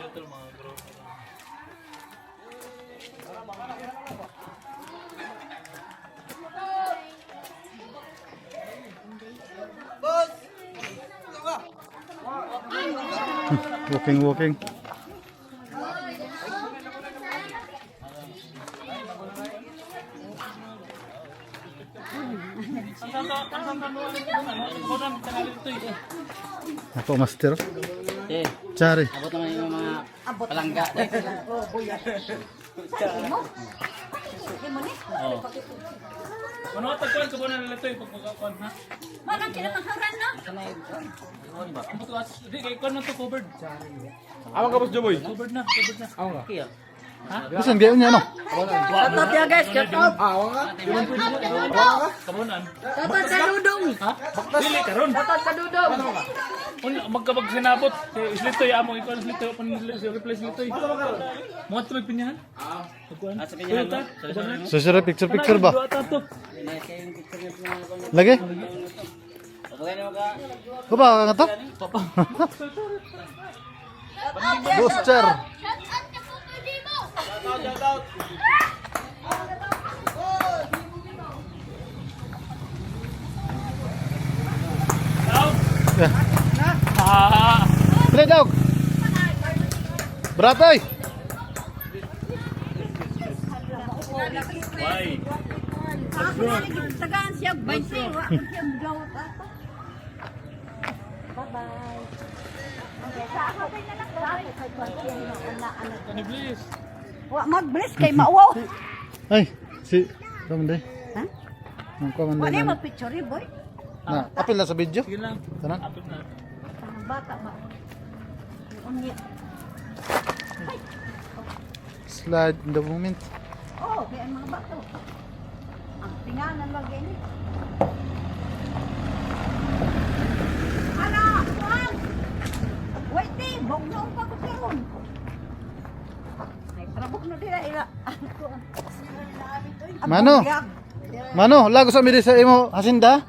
ito mga bro. Walking. Ako master. Eh, Cari. abot naman yung mga palangga. Oh. Ano tagkuan ko ba na nila ito yung pagkakakuan ha? Manang kinamangharan na. Ang butuas, di kay kuan na to covered. Amang kapos Joboy. Covered na. Okay, ah. Bisan gayon niya no. Tatot ya guys, tatot. Awang ka? Kamunan. Tatot sa dudong. Ha? Dili karon. Tatot sa dudong. Magkabag sinabot. Islitoy amo ikaw islitoy pan replace islitoy. Mo to pinyahan? Kuan. Sa pinyahan mo. Susura picture ba? Dua tato. Kaya yung picture niya mga Lagi? okay na ka. Ko ba nga to? Papa. Booster. Yeah. Ah. Play dog. Bratoy. Why? Ako na tagaan siya, 20. Wa ko siya mugawat ata. Bye-bye. Okay, sa ako kay na lang kay kwartiyan na anak. Kani please. Wa mag-bless kay mauwaw. Ay, si Kamande. Ha? Ang Kamande Wala na. mo picture boy. Na, apil na sa video. Sige lang. Tanan. Apit na. Ang bata ba? Ungit. Slide in the moment. Oh, kaya ang mga bato. Ang tinganan lagi ni. Ala, wag! Wait, bognoon pa ko karon. Ay, trabok na dira ila. Mano? Mano, lago sa midi sa imo hasinda?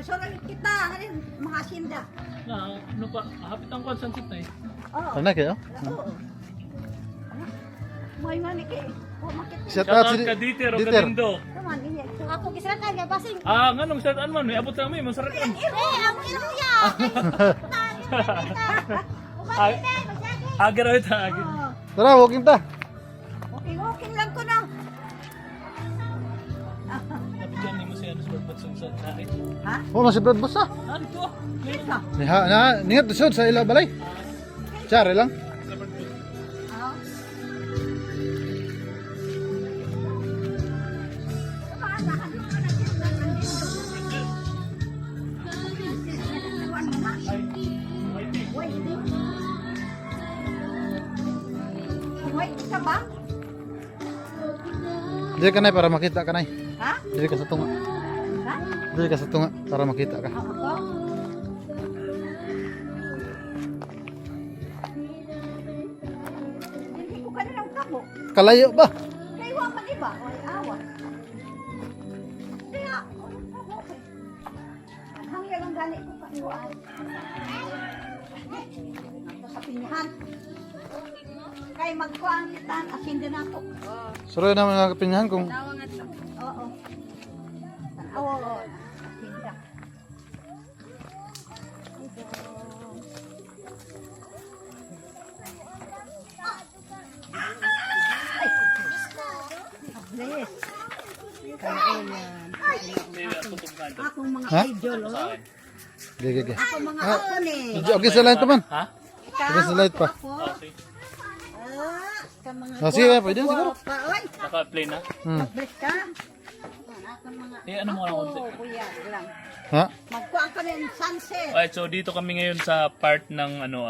Sorry kita, ano mga asinda. Na ano pa? Hapit ang kwan sunset na eh. Oo. Ano kayo? Oo. May mani kay. Oh, makit. Shout out si ka Dieter o Dieter. Galindo. Naman ini. Ako gisratan nga basing. Ah, nganong shoutout man may abot kami masarakan. Ang iruya. Agar ito agin. Tara, walking ta. Okay lang ko na. Nabigyan ni mo siya sa batsong sa kahit. Ha? Oh, masih Brad Boss ah. Ano to? Isa. Niha, na, ningat sud sa ila balay. Chare lang. Ah. Wait, isa ba? Dili ka nay para makita ka nay. Ha? Dili ka sa tunga. Ha? Dili ka sa tunga para makita ka. Ako? Hindi ko kanilang kabo. Kalayo ba? Kaya wa man iba, ay awa. Kaya, ang hanggang ang gani ko kaniwaan. Ako sa pinyahan. Kay magkuhaan kita, asin din ako. Suroy naman ang kapinyahan kung Oo. Oo, asin ka. Bless. Kaya yan. Akong mga Ha? idol, oh. gege. Akong mga ako ni. Okay sa light pa man. Ha? Ikaw, Okay sa light pa. ako. Okay. Ka mga Ah, sige, pwede yan siguro. guwapa, oy. Naka-play na. Mag-bless ka. Akong mga Eh, ano mo lang konti? kuya, lang. Ha? Magkuhaan ka rin sunset. Alright, so dito kami ngayon sa part ng ano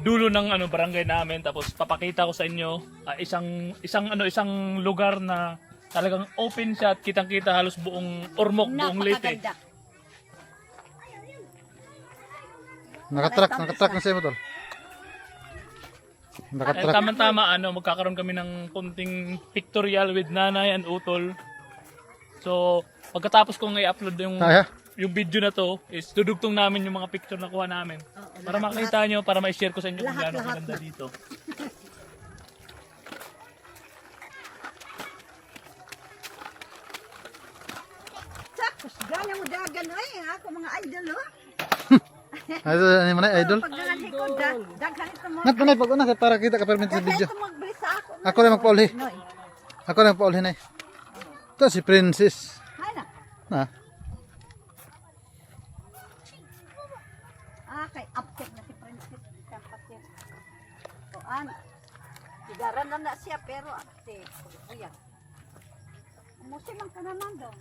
dulo ng ano barangay namin tapos papakita ko sa inyo isang lugar na talagang open siya at kitang-kita halos buong Ormoc, buong Leyte. Napakaganda. Nakatrack na sa motor. Eh, Nakatrack. tama-tama magkakaroon kami ng konting pictorial with nanay and utol. So, pagkatapos kong i-upload Kaya? yung video na to, is dudugtong namin yung mga picture na kuha namin. Para makita nyo, para ma-share ko sa inyo kung gaano kaganda dito. Sakos, gana mo dagan ay ako mga idol oh. Ano mo na, idol? Pag nalikod, daghan ito mo. Nat, manay, pag una, para kita ka permit sa Daghan video. ito magbili sa ako. Ako lang magpauli. Noy, Ako lang magpauli na. Ito si Princess. hay na. Ha? Kay upset na si Princess. Kapatid. O, sigaran na siya, pero upset. Kuya. Umusin ang kanaman daw.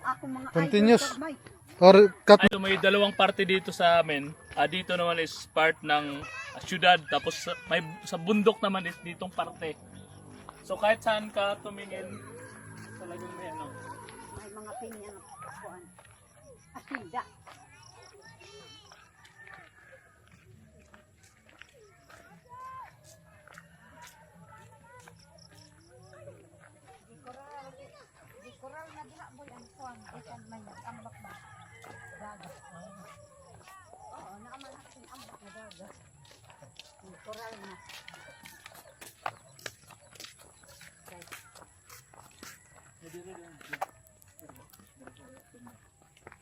Ako mga Continuous. idol. Bay. Or cut. Ito may dalawang parte dito sa amin. Dito naman is part ng syudad. Tapos may sa bundok naman is ditong parte. So kahit saan ka tumingin, talagang may ano. May mga pinya na kuan. Asida. Di koral na diha boy ang kuan. Ikan may ambak ba. Dagat. Oo, naaman natin ambak na dagat. Di koral na.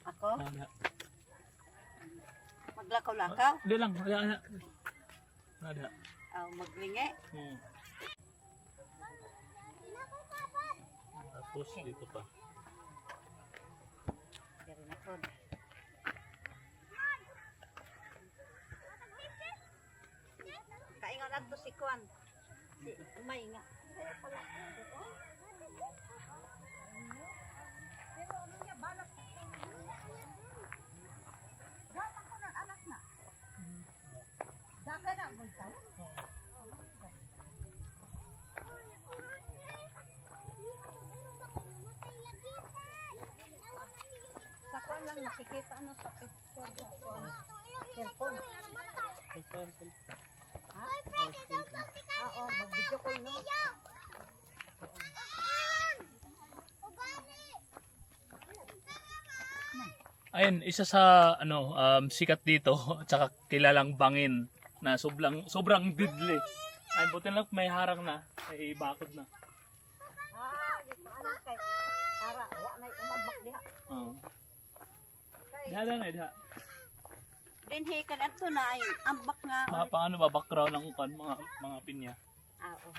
Ako? Maglakaw-lakaw? Hindi lang, wala. Nada. Maglingi? Tapos dito pa. Dari na po. Kaingon ato si Kwan. Si Umay nga. Daga na, bultaw. Sa Kwan lang nakikita ano sa picture sa Kwan. Cellphone. Ha? Oo, mag-video call no? Ayun, isa sa sikat dito at saka kilalang bangin na sobrang deadly. Ayun, buti lang may harang na, may bakod na. Di ko alam kay para wa na umabak diha. Oo. Diha na, diha. Dinhi kan adto na ay ambak nga. Paano ba background ng mga pinya? Oo.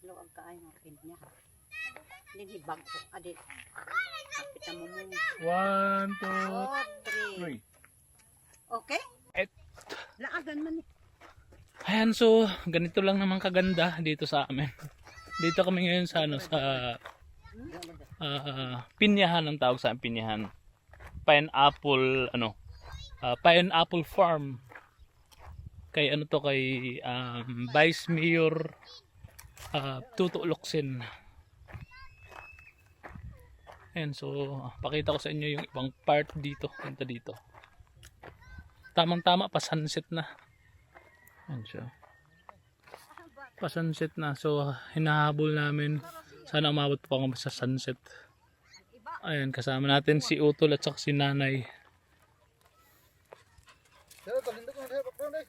Luag ka ay mga pinya. Dinhi bagko adi. Kapita mo mo. 1, 2, 3. 3. Okay? Laagan man eh. Ayan, so ganito lang naman kaganda dito sa amin. Dito kami ngayon sa pinyahan ang tawag sa pinyahan. Pineapple farm. Kay Vice Mayor Tuto Locsin. Ayan, so pakita ko sa inyo yung ibang part dito, punta dito. Tamang-tama pa sunset na. Ayan siya. Pa sunset na, so hinahabol namin. Sana umabot pa kami sa sunset. Ayan, kasama natin si Utol at saka si Nanay.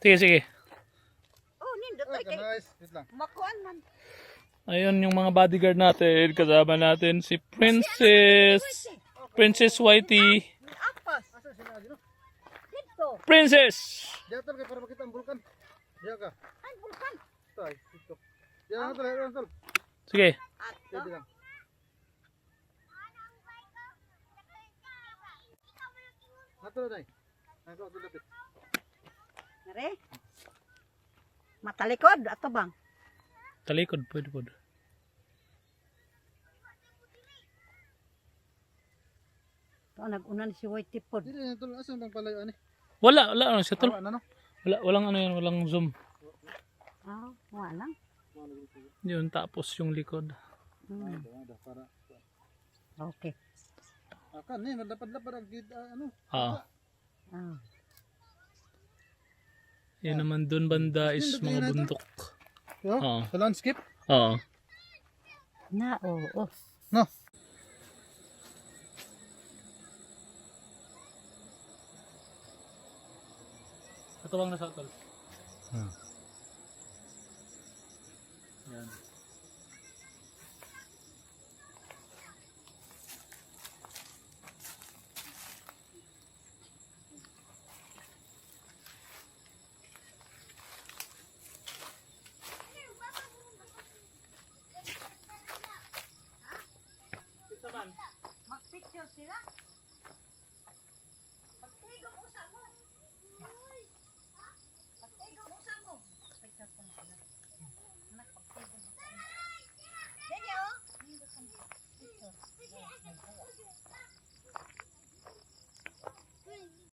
Sige, sige. Oh, nindot ay kay Nice. Wait lang. makuan man. Ayun yung mga bodyguard natin. Kasama natin si Princess. Princess Whitey. Apas. Dito. Princess! Diyan tol kay para makita ang bulkan. Diyan ka. Ay bulkan. Tay, dito. Diyan tol, diyan tol. Sige. Ato. Diyan lang. Ato na day. Ako ato lapit. Nare. Matalikod ato bang? Talikod, pwede po. To nag-unan si Whitey pod. Diyan tol, asan bang palayo ani? Wala ano siya tol. Awa na no. Walang ano yan, walang zoom. Wala. Yun, tapos yung likod. Ada para. Okay. Akan ni madapad-lapad ang ano. Ah. Ah. Yan naman dun banda is mga bundok. Yo, Oo. sa landscape. Oo. Na, oo. No. Katuwang na sa tol. Hmm. Yan.